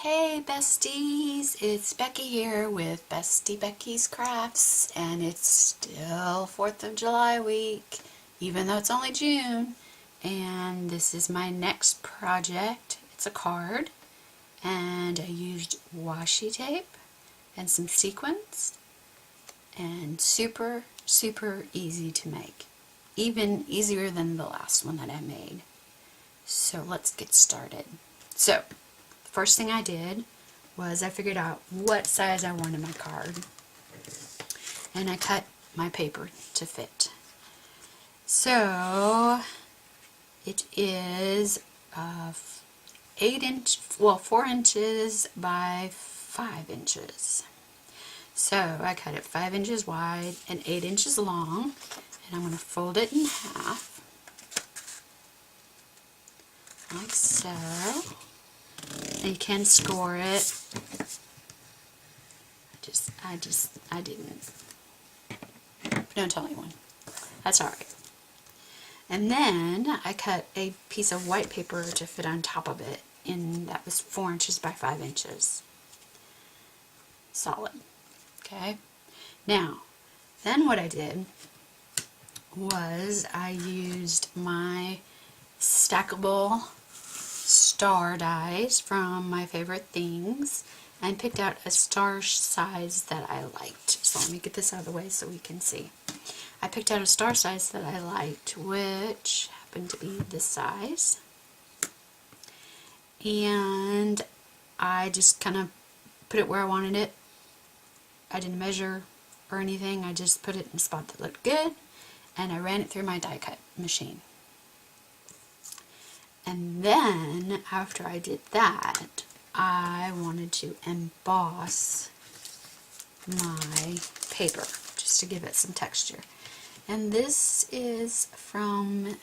Hey besties, it's Becky here with Bestie Becky's Crafts, and it's still 4th of July week, even though it's only June. And this is my next project. It's a card, and I used washi tape and some sequins, and super easy to make. Even easier than the last one that I made. So let's get started. So first thing I did was I figured out what size I wanted my card, and I cut my paper to fit. So it is 4 inches by 5 inches. So I cut it 5 inches wide and 8 inches long, and I'm going to fold it in half like so. And you can score it. I didn't. Don't tell anyone. That's alright. And then I cut a piece of white paper to fit on top of it, and that was 4 inches by 5 inches. Solid. Okay? Now, then what I did was I used my stackable star dies from My Favorite Things and picked out a star size that I liked. So let me get this out of the way so we can see. I picked out a star size that I liked, which happened to be this size. And I just kind of put it where I wanted it. I didn't measure or anything. I just put it in a spot that looked good, and I ran it through my die cut machine. And then, after I did that, I wanted to emboss my paper, just to give it some texture. And this is from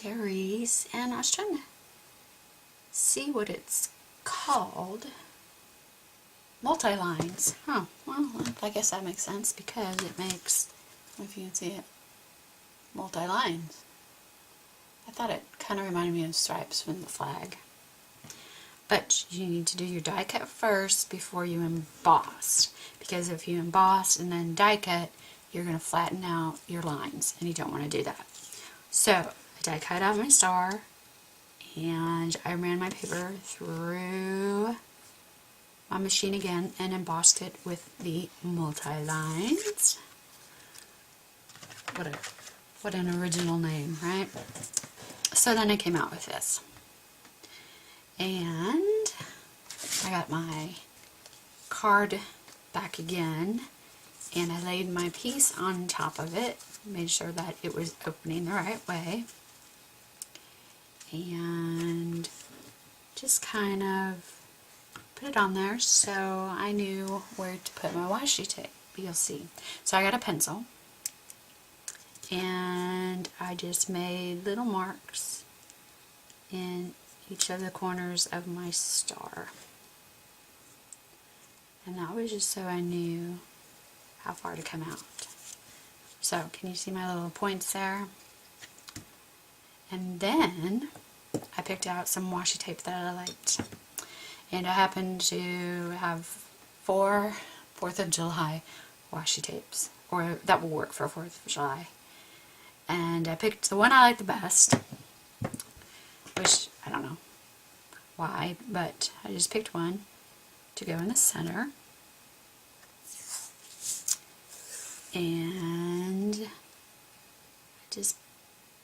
Dairies, and I was trying to see what it's called. Multi-lines. Huh, well, I guess that makes sense, because it makes, if you can see it, multi-lines. I thought it kind of reminded me of stripes from the flag. But you need to do your die cut first before you emboss. Because if you emboss and then die cut, you're going to flatten out your lines, and you don't want to do that. So, I die cut out my star, and I ran my paper through my machine again and embossed it with the multi-lines. What an original name, right? So then I came out with this, and I got my card back again, and I laid my piece on top of it, made sure that it was opening the right way, and just kind of put it on there so I knew where to put my washi tape. You'll see. So I got a pencil, and I just made little marks in each of the corners of my star. And that was just so I knew how far to come out. So, can you see my little points there? And then I picked out some washi tape that I liked. And I happened to have 4 4th of July washi tapes, or that will work for 4th of July. And I picked the one I liked the best, which I don't know why, but I just picked one to go in the center. And I just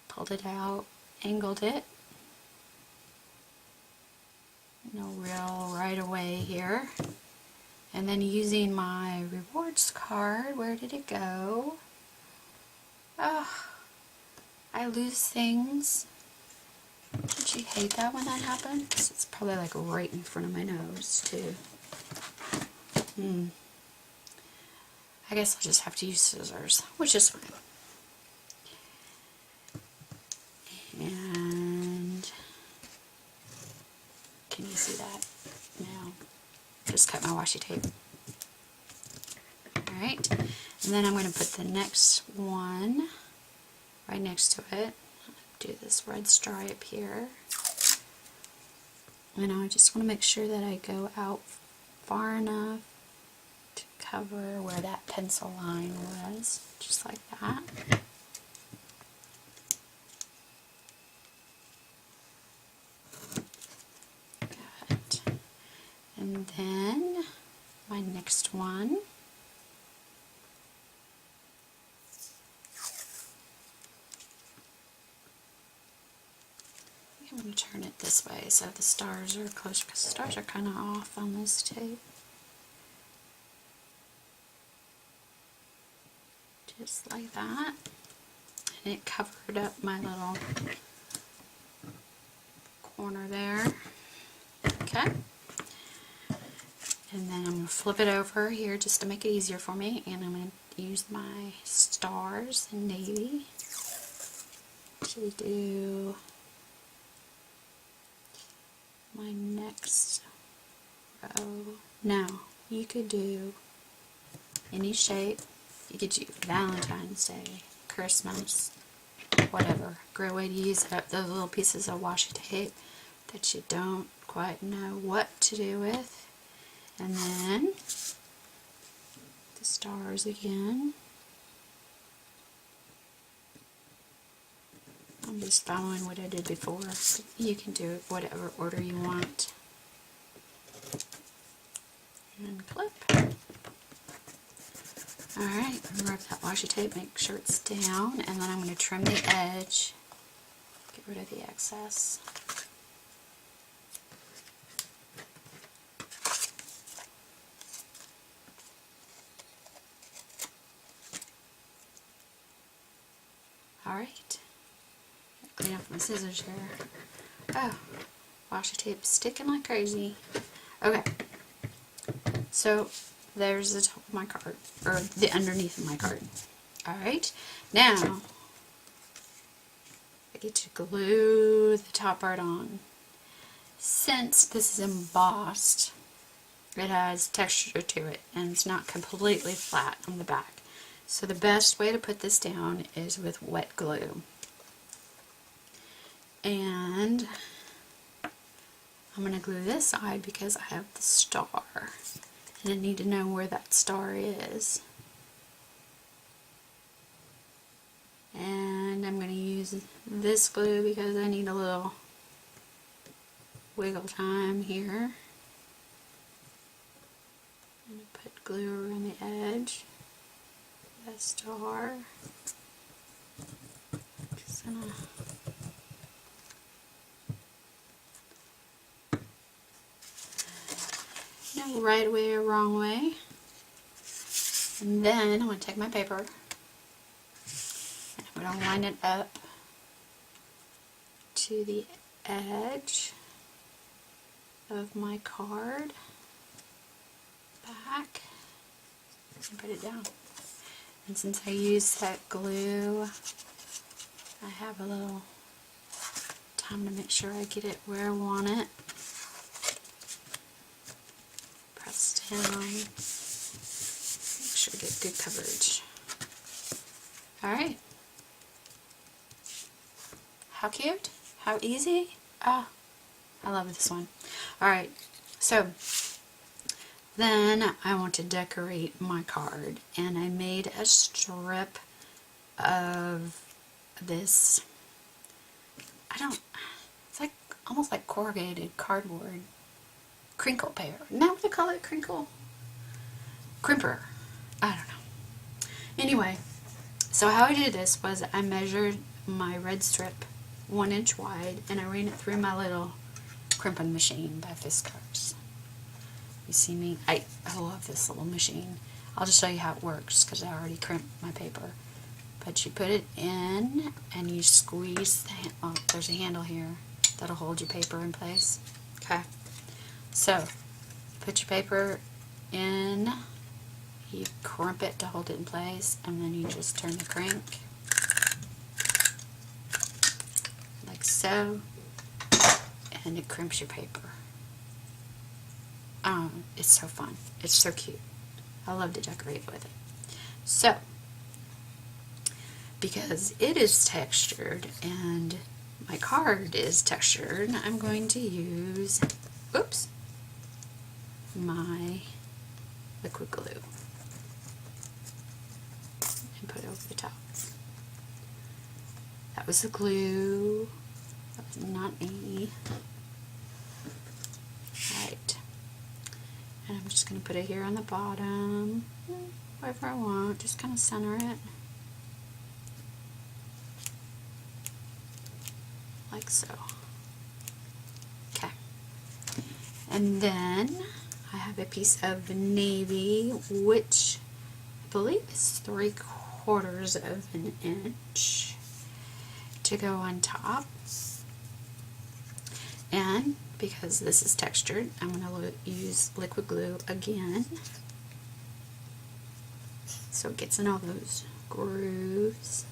pulled it out, angled it. No real right away here. And then using my rewards card, where did it go? Oh, I lose things. Don't you hate that when that happens? It's probably like right in front of my nose too. I guess I'll just have to use scissors, which is fine. And can you see that? No. Just cut my washi tape. Alright, and then I'm going to put the next one right next to it. Do this red stripe here. And I just want to make sure that I go out far enough to cover where that pencil line was, just like that. Good. And then my next one, I'm going to turn it this way so the stars are close, because the stars are kind of off on this tape. Just like that. And it covered up my little corner there. Okay. And then I'm going to flip it over here just to make it easier for me. And I'm going to use my stars in navy to do my next row. Now, you could do any shape. You could do Valentine's Day, Christmas, whatever. Great way to use up those little pieces of washi tape that you don't quite know what to do with. And then the stars again. I'm just following what I did before. You can do it whatever order you want. And clip. Alright, rub that washi tape, make sure it's down, and then I'm going to trim the edge. Get rid of the excess. Alright. Clean up my scissors here. Oh, washi tape sticking like crazy. Okay. So, there's the top of my card, or the underneath of my card. Alright, now I get to glue the top part on. Since this is embossed, it has texture to it, and it's not completely flat on the back. So the best way to put this down is with wet glue. And I'm going to glue this side because I have the star. And I need to know where that star is. And I'm going to use this glue because I need a little wiggle time here. I'm going to put glue around the edge of that star. Just gonna no right way or wrong way. And then I'm going to take my paper and I'm going to line it up to the edge of my card, back, and put it down. And since I used that glue, I have a little time to make sure I get it where I want it. Press down, make sure I get good coverage. Alright. How cute? How easy? Ah, I love this one. Alright, so then I want to decorate my card, and I made a strip of this, it's like almost like corrugated cardboard, crinkle paper. Isn't that what they call it? Crinkle? Crimper. I don't know. Anyway, so how I did this was I measured my red strip 1 inch wide, and I ran it through my little crimping machine by Fiskars. You see me? I love this little machine. I'll just show you how it works because I already crimped my paper. But you put it in and you squeeze the oh, there's a handle here that'll hold your paper in place. Okay. So, put your paper in, you crimp it to hold it in place, and then you just turn the crank like so, and it crimps your paper. It's so fun. It's so cute. I love to decorate with it. So, because it is textured and my card is textured, I'm going to use oops, my liquid glue and put it over the top. That was the glue. That was not me. Alright. And I'm just going to put it here on the bottom, wherever I want, just kind of center it. Like so. Okay. And then I have a piece of navy, which I believe is 3/4 of an inch to go on top. And because this is textured, I'm going to use liquid glue again, so it gets in all those grooves.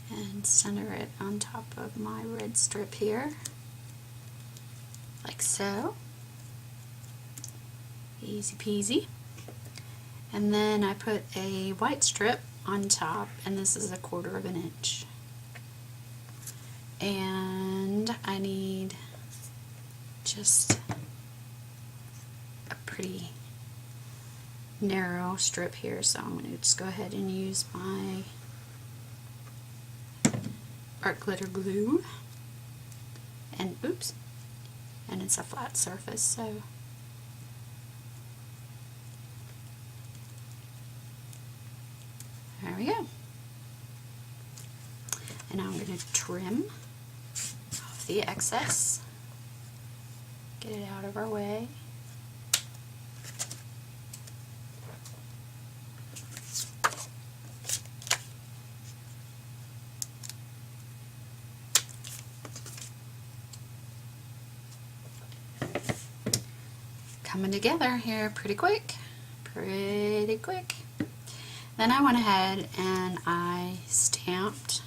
And center it on top of my red strip here, like so. Easy peasy. And then I put a white strip on top, and this is 1/4 of an inch. And I need just a pretty narrow strip here, so I'm going to just go ahead and use my art glitter glue, and oops, and it's a flat surface, so there we go. And now I'm going to trim off the excess, get it out of our way. Coming together here pretty quick. Then I went ahead and I stamped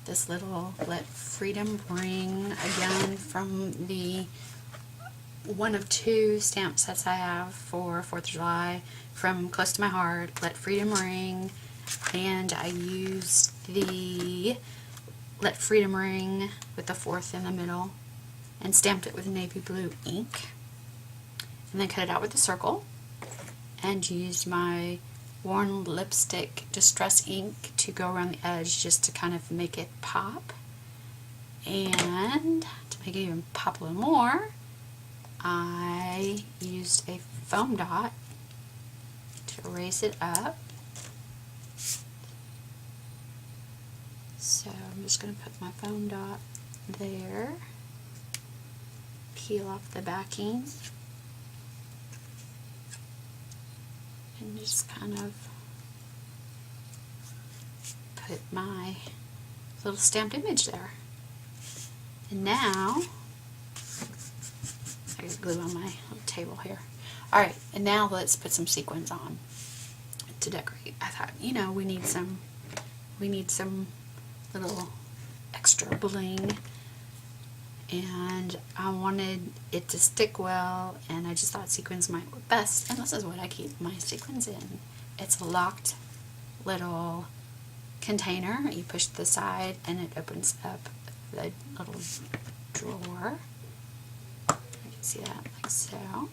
this little Let Freedom Ring, again from the one of 2 stamp sets I have for 4th of July, from Close to My Heart, Let Freedom Ring, and I used the Let Freedom Ring with the 4th in the middle and stamped it with navy blue ink. And then cut it out with a circle and used my worn lipstick distress ink to go around the edge just to kind of make it pop. And to make it even pop a little more, I used a foam dot to raise it up. So I'm just going to put my foam dot there, peel off the backing, and just kind of put my little stamped image there. And now, I got glue on my little table here. Alright, and now let's put some sequins on to decorate. I thought, you know, we need some little extra bling, and I wanted it to stick well, and I just thought sequins might work best, and this is what I keep my sequins in. It's a locked little container. You push to the side and it opens up the little drawer. You can see that, like so.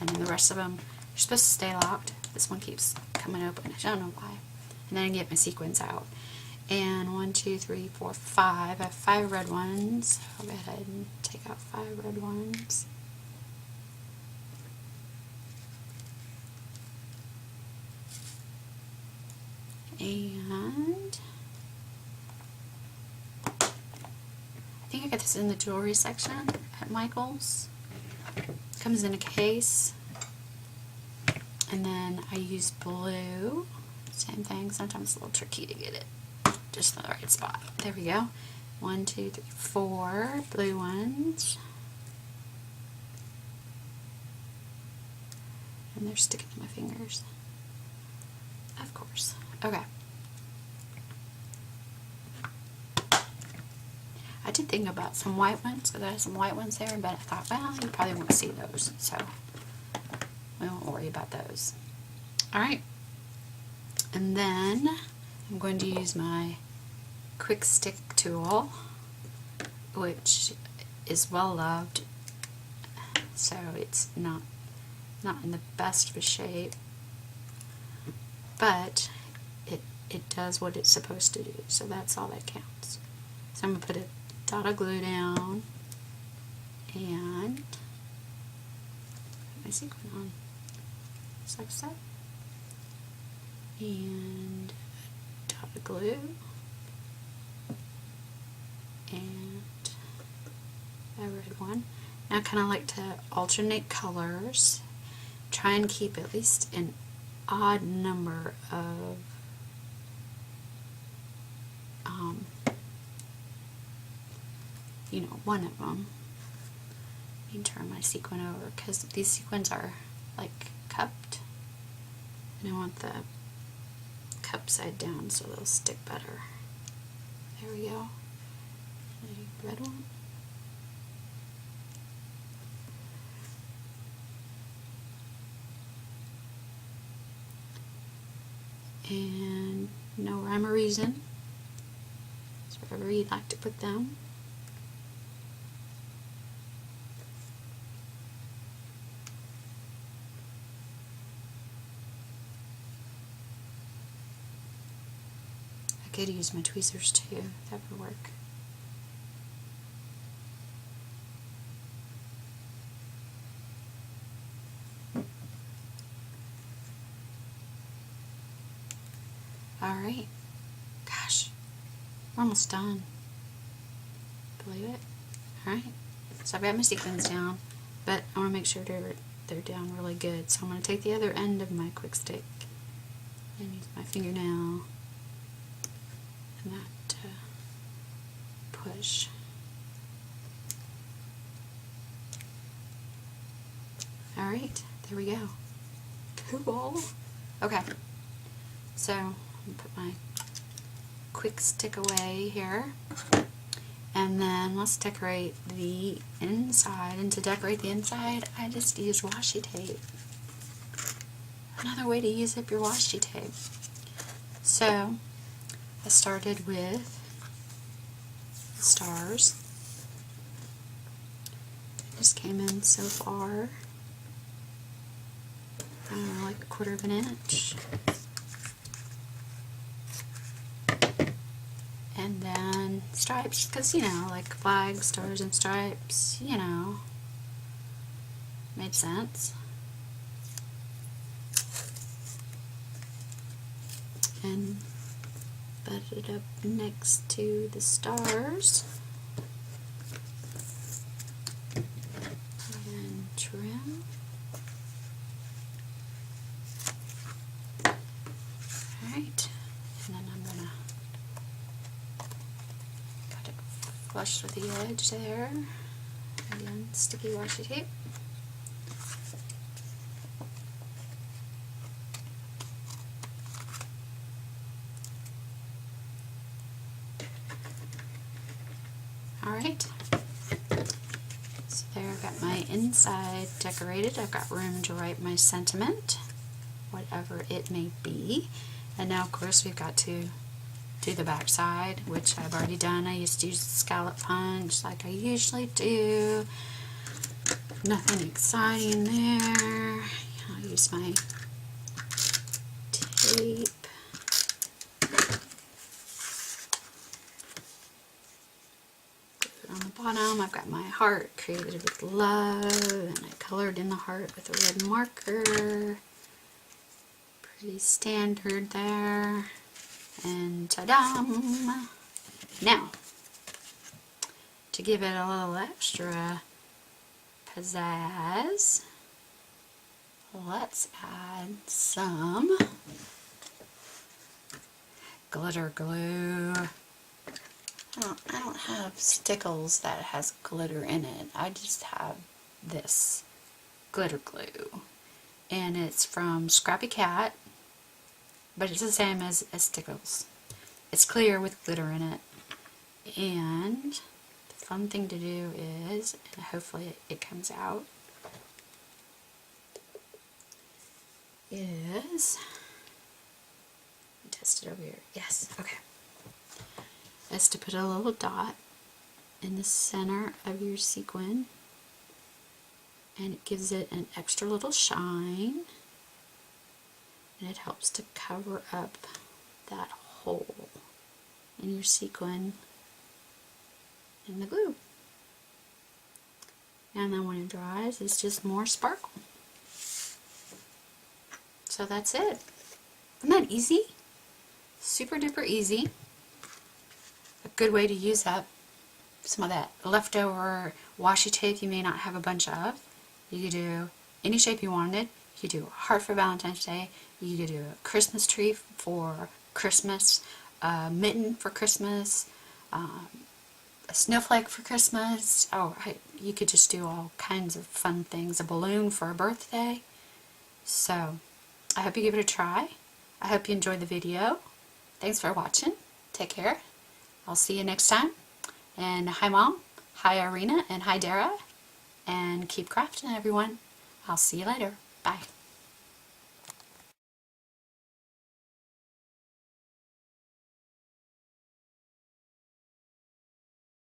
And then the rest of them are supposed to stay locked. This one keeps coming open. I don't know why. And then I get my sequins out. And 1, 2, 3, 4, 5. I have 5 red ones. I'll go ahead and take out 5 red ones. And I think I got this in the jewelry section at Michael's. Comes in a case. And then I use blue. Same thing. Sometimes it's a little tricky to get it just in the right spot. There we go. 1, 2, 3, 4 blue ones. And they're sticking to my fingers. Of course. Okay. I did think about some white ones, because I have some white ones there, but I thought, well, you probably won't see those, so we won't worry about those. Alright. And then I'm going to use my quick stick tool, which is well loved, so it's not in the best of a shape, but it does what it's supposed to do, so that's all that counts. So I'm going to put a dot of glue down and put my sequin on, just like so, and a dot of glue and a red one. Now I kind of like to alternate colors, try and keep at least an odd number of you know, one of them. Let me turn my sequin over because these sequins are like cupped, and I want the cup side down so they'll stick better. There we go. A red one. And no rhyme or reason. It's wherever you'd like to put them. I could use my tweezers too, that would work. Alright, gosh, we're almost done. Believe it? Alright, so I've got my sequins down, but I want to make sure they're down really good. So I'm going to take the other end of my quick stick and use my fingernail and that push. Alright, there we go. Cool. Okay, so I'm going to put my quick stick away here, and then let's decorate the inside. And to decorate the inside, I just use washi tape. Another way to use up your washi tape. So I started with stars. Just came in so far, I don't know, like a quarter of an inch. And then stripes, because, you know, like flags, stars, and stripes, you know, made sense. And butt it up next to the stars. And trim. Alright, and then I'm going to put it flush with the edge there. Again, sticky washi tape. Alright, so there I've got my inside decorated. I've got room to write my sentiment, whatever it may be. And now of course we've got to do the back side, which I've already done. I used to use the scallop punch like I usually do. Nothing exciting there. I'll use my tape. On the bottom I've got my heart created with love, and I colored in the heart with a red marker. Pretty standard there. And ta-dam! Now, to give it a little extra pizzazz, let's add some glitter glue. I don't have stickles that has glitter in it. I just have this glitter glue. And it's from Scrappy Cat, but it's the same as stickles. It's clear with glitter in it. And the fun thing to do is, and hopefully it comes out, is, test it over here. Yes, okay. is to put a little dot in the center of your sequin, and it gives it an extra little shine, and it helps to cover up that hole in your sequin in the glue. And then when it dries, it's just more sparkle. So that's it. Isn't that easy? Super duper easy. A good way to use up some of that leftover washi tape you may not have a bunch of. You could do any shape you wanted. You could do a heart for Valentine's Day. You could do a Christmas tree for Christmas, a mitten for Christmas, a snowflake for Christmas. Oh, you could just do all kinds of fun things. A balloon for a birthday. So, I hope you give it a try. I hope you enjoyed the video. Thanks for watching. Take care. I'll see you next time. And hi Mom, hi Irina, and hi Dara. And keep crafting, everyone. I'll see you later. Bye.